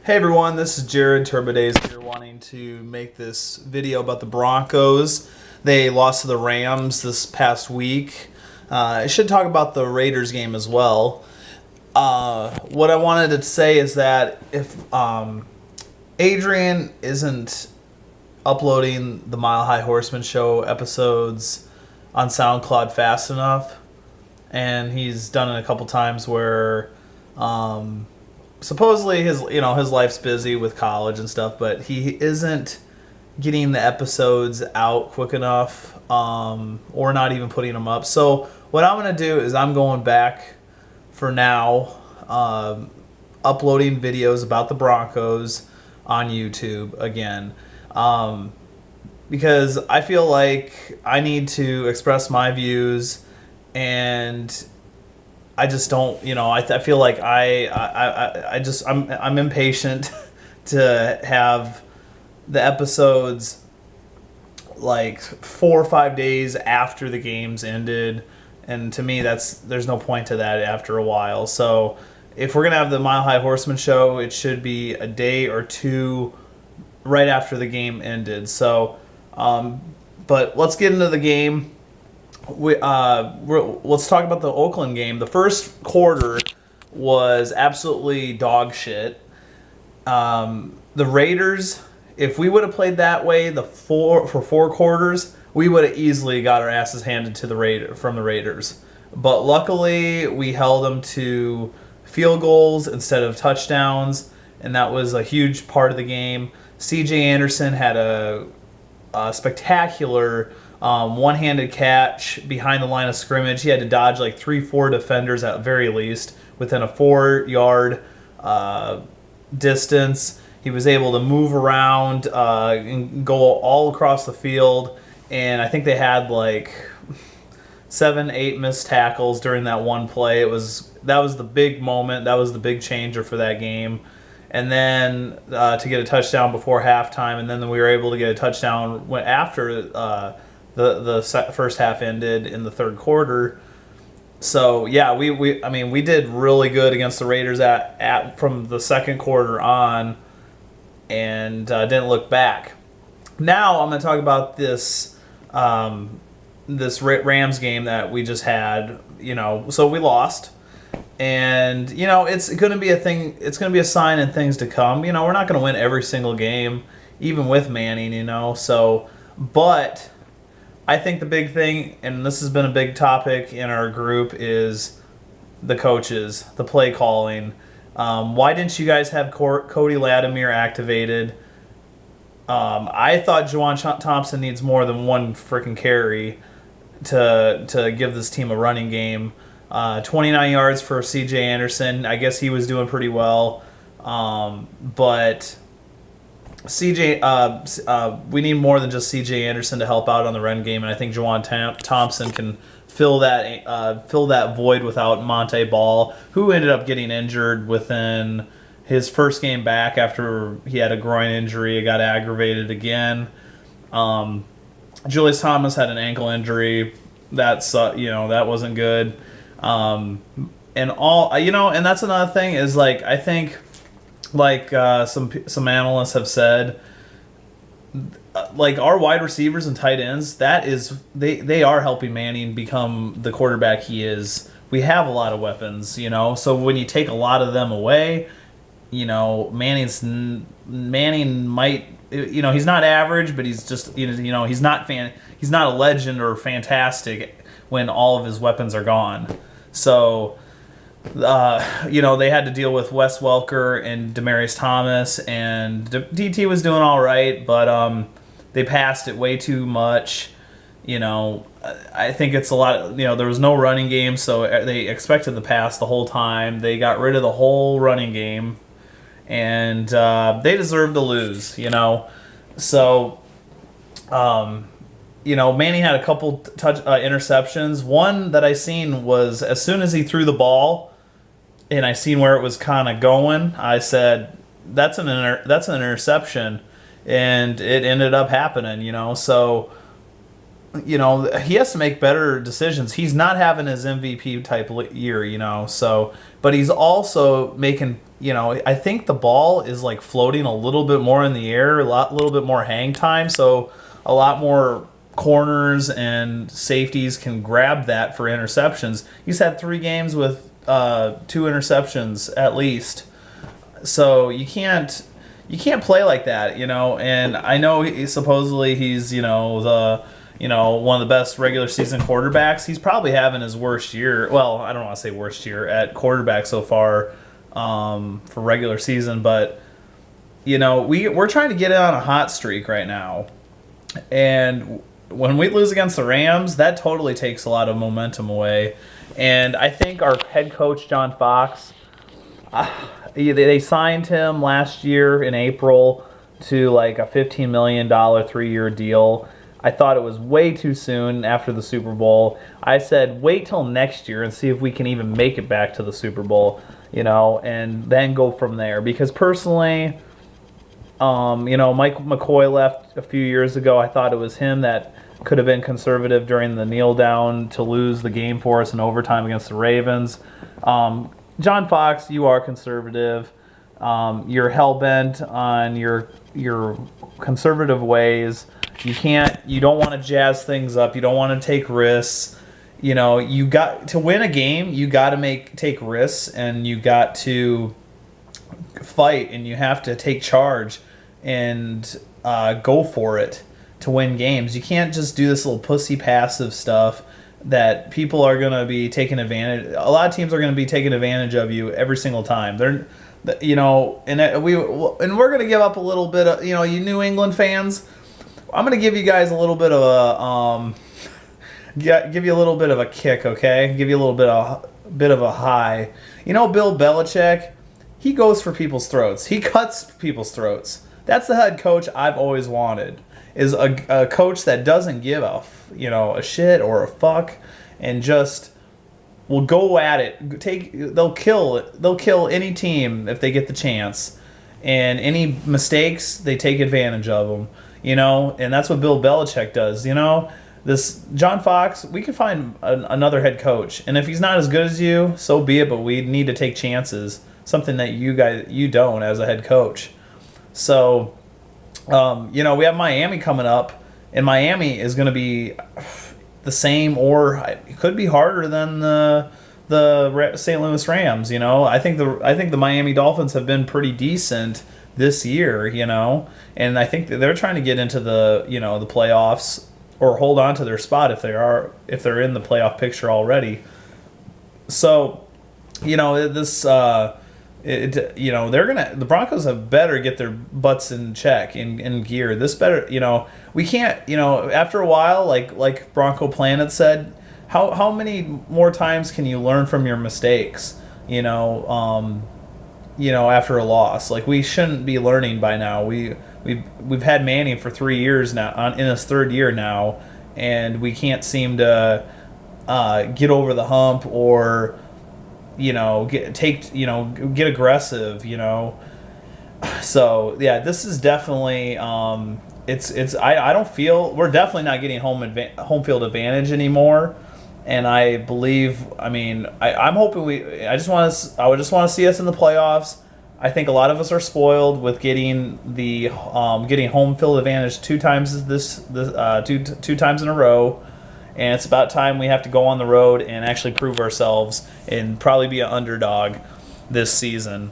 Hey everyone, this is Jared Turbidays here wanting to make this video about the Broncos. They lost to the Rams this past week. I should talk about the Raiders game as well. What I wanted to say is that if Adrian isn't uploading the Mile High Horsemen show episodes on SoundCloud fast enough, and he's done it a couple times where supposedly his life's busy with college and stuff, but he isn't getting the episodes out quick enough, or not even putting them up. So what I'm going to do is I'm going back for now, uploading videos about the Broncos on YouTube again, because I feel like I need to express my views, and I just don't, I feel like I'm impatient to have the episodes like 4 or 5 days after the game's ended, and to me there's no point to that after a while. So if we're gonna have the Mile High Horseman show, it should be a day or two right after the game ended. So, but let's get into the game. Let's talk about the Oakland game. The first quarter was absolutely dog shit. The Raiders, if we would have played that way for 4 quarters, we would have easily got our asses handed to the Raiders. But luckily, we held them to field goals instead of touchdowns, and that was a huge part of the game. C.J. Anderson had a spectacular one-handed catch behind the line of scrimmage. He had to dodge like 3-4 defenders at very least within a 4-yard distance. He was able to move around and go all across the field, and I think they had like 7-8 missed tackles during that one play. That was the big moment. That was the big changer for that game. And then to get a touchdown before halftime, and then we were able to get a touchdown after the first half ended in the third quarter. So yeah, we did really good against the Raiders from the second quarter on, and didn't look back. Now I'm going to talk about this Rams game that we just had. So we lost. And, it's going to be a thing. It's going to be a sign in things to come. We're not going to win every single game, even with Manning, So, but I think the big thing, and this has been a big topic in our group, is the coaches, the play calling. Why didn't you guys have Cody Latimer activated? I thought Juwan Thompson needs more than one freaking carry to give this team a running game. 29 yards for C.J. Anderson. I guess he was doing pretty well. But we need more than just C.J. Anderson to help out on the run game, and I think Juwan Thompson can fill that void without Monte Ball, who ended up getting injured within his first game back after he had a groin injury. It got aggravated again. Julius Thomas had an ankle injury. That wasn't good. And that's another thing is, like, I think, like, some analysts have said, like, our wide receivers and tight ends, they are helping Manning become the quarterback he is. We have a lot of weapons, so when you take a lot of them away, Manning might, he's not average, but he's just, he's not a legend or fantastic when all of his weapons are gone. So, they had to deal with Wes Welker and Demaryius Thomas, and DT was doing all right, but they passed it way too much. I think it's a lot. There was no running game, so they expected the pass the whole time. They got rid of the whole running game, and they deserved to lose. So. Manning had a couple interceptions. One that I seen was as soon as he threw the ball, and I seen where it was kind of going, I said, "That's an interception," and it ended up happening. So he has to make better decisions. He's not having his MVP type year, so, but he's also making, I think the ball is like floating a little bit more in the air, little bit more hang time, so a lot more corners and safeties can grab that for interceptions. He's had 3 games with 2 interceptions at least. So you can't play like that, and I know supposedly he's, one of the best regular season quarterbacks. He's probably having his worst year. Well, I don't want to say worst year at quarterback so far for regular season, but we're trying to get on a hot streak right now, and when we lose against the Rams, that totally takes a lot of momentum away. And I think our head coach John Fox, they signed him last year in April to like a $15 million 3-year deal. I thought it was way too soon after the Super Bowl. I said, wait till next year and see if we can even make it back to the Super Bowl, and then go from there. Because personally, Mike McCoy left a few years ago. I thought it was him that could have been conservative during the kneel down to lose the game for us in overtime against the Ravens. John Fox, you are conservative. You're hell-bent on your conservative ways. You don't want to jazz things up. You don't want to take risks. You got to win a game, you got to take risks, and you got to fight, and you have to take charge and go for it to win games. You can't just do this little pussy passive stuff that people are going to be taking advantage. A lot of teams are going to be taking advantage of you every single time. They're, and we're going to give up a little bit of, you New England fans. I'm going to give you guys a little bit of a give you a little bit of a kick, okay? Give you a little bit of a high. Bill Belichick, he goes for people's throats. He cuts people's throats. That's the head coach I've always wanted. Is a coach that doesn't give a shit or a fuck, and just will go at it. They'll kill any team if they get the chance, and any mistakes they take advantage of them. And that's what Bill Belichick does. This John Fox, we could find another head coach, and if he's not as good as you, so be it. But we need to take chances, something that you don't as a head coach. So. We have Miami coming up, and Miami is going to be the same, or it could be harder than the St. Louis Rams. I think the Miami Dolphins have been pretty decent this year. And I think that they're trying to get into the the playoffs or hold on to their spot if they're in the playoff picture already. So, this. The Broncos have better get their butts in check in gear. This better, we can't, after a while, like Bronco Planet said, how many more times can you learn from your mistakes? After a loss, like we shouldn't be learning by now. We've had Manning for 3 years now, in his 3rd year now, and we can't seem to get over the hump or. Get aggressive, So yeah, this is definitely I don't feel we're definitely not getting home field advantage anymore, and I believe I'm hoping I would just want to see us in the playoffs. I think a lot of us are spoiled with getting getting home field advantage 2 times two times in a row. And it's about time we have to go on the road and actually prove ourselves and probably be an underdog this season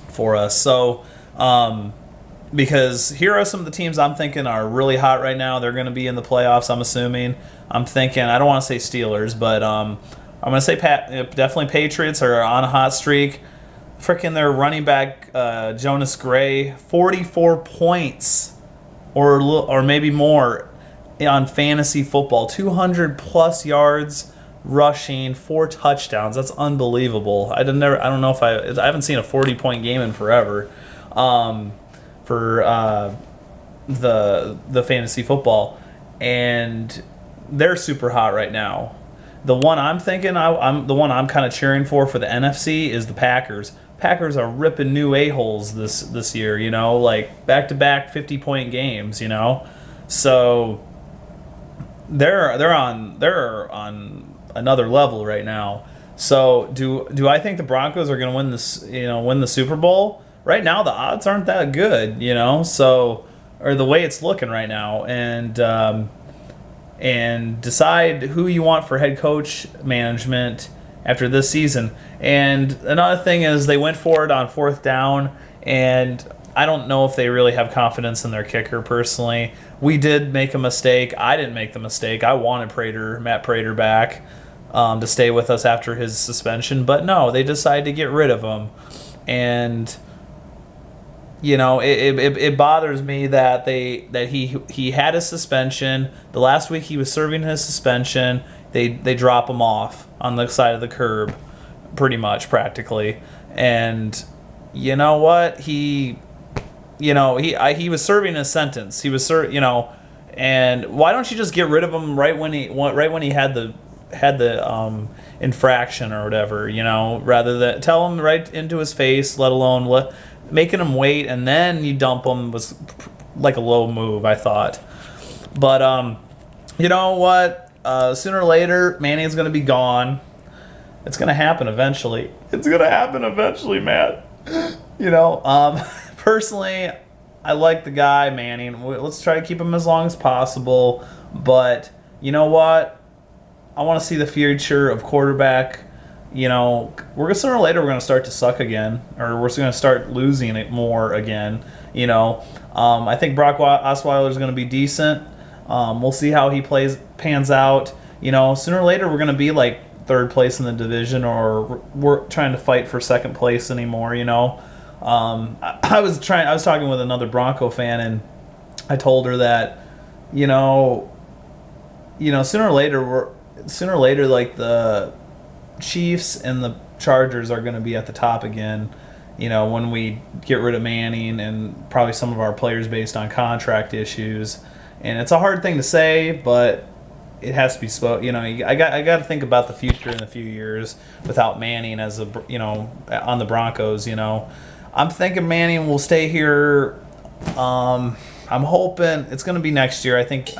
for us. So, because here are some of the teams I'm thinking are really hot right now. They're going to be in the playoffs, I'm assuming. I'm thinking, I don't want to say Steelers, but I'm going to say definitely Patriots are on a hot streak. Freaking their running back, Jonas Gray, 44 points or maybe more on fantasy football, 200 plus yards rushing, 4 touchdowns. That's unbelievable. I don't know if I haven't seen a 40-point game in forever for the fantasy football, and they're super hot right now. The one I'm thinking, the one I'm kind of cheering for the NFC is the Packers. Packers are ripping new a-holes this year, like back-to-back 50-point games, So they're on another level right now. So do I think the Broncos are going to win the Super Bowl? Right now the odds aren't that good, So, or the way it's looking right now, and decide who you want for head coach management after this season. And another thing is they went for it on fourth down, and I don't know if they really have confidence in their kicker personally. We did make a mistake. I didn't make the mistake. I wanted Matt Prater back to stay with us after his suspension, but no, they decided to get rid of him. And it bothers me that he had a suspension. The last week he was serving his suspension, they drop him off on the side of the curb, pretty much, practically. And you know what? He was serving his sentence. He was and why don't you just get rid of him right when he had the infraction or whatever, rather than tell him right into his face, let alone making him wait and then you dump him was like a low move, I thought. But you know what? Sooner or later, Manning's going to be gone. It's going to happen eventually. It's going to happen eventually, Matt. Personally, I like the guy, Manning. Let's try to keep him as long as possible. But you know what? I want to see the future of quarterback. Sooner or later we're going to start to suck again, or we're going to start losing it more again. I think Brock Osweiler is going to be decent. We'll see how he pans out. Sooner or later we're going to be like third place in the division, or we're trying to fight for second place anymore. I was talking with another Bronco fan, and I told her that, sooner or later, like the Chiefs and the Chargers are going to be at the top again. When we get rid of Manning and probably some of our players based on contract issues, and it's a hard thing to say, but it has to be spoken. I got to think about the future in a few years without Manning as on the Broncos. I'm thinking Manning will stay here. I'm hoping it's going to be next year. I think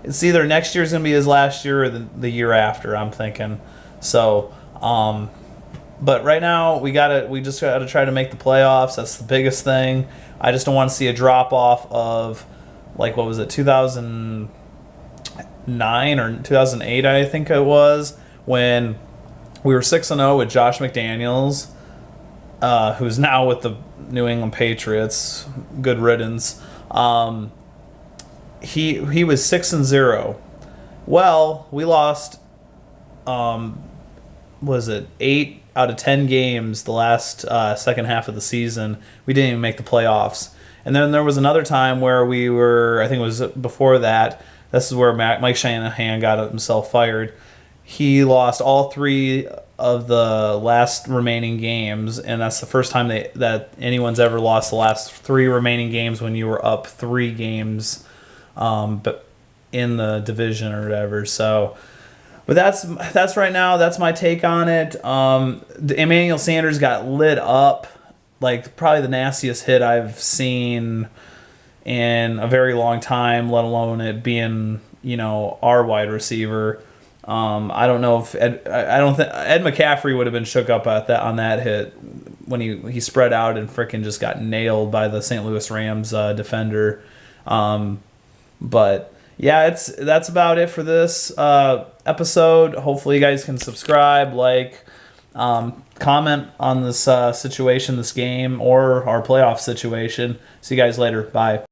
it's either next year is going to be his last year or the year after, I'm thinking. So, but right now we just gotta try to make the playoffs. That's the biggest thing. I just don't want to see a drop off of, like, what was it, 2009 or 2008, I think it was, when we were 6-0 with Josh McDaniels, who's now with the New England Patriots. Good riddance. He was 6-0. Well, we lost. Was it 8 out of 10 games the last second half of the season? We didn't even make the playoffs. And then there was another time where we were, I think it was before that. This is where Mike Shanahan got himself fired. He lost all 3 of the last remaining games, and that's the first time that anyone's ever lost the last 3 remaining games when you were up 3 games, but in the division or whatever. So, but that's right now. That's my take on it. Emmanuel Sanders got lit up, like probably the nastiest hit I've seen in a very long time, let alone it being our wide receiver. I don't know if Ed McCaffrey would have been shook up on that hit when he spread out and frickin' just got nailed by the St. Louis Rams defender. But yeah, that's about it for this episode. Hopefully you guys can subscribe, comment on this situation, this game, or our playoff situation. See you guys later. Bye.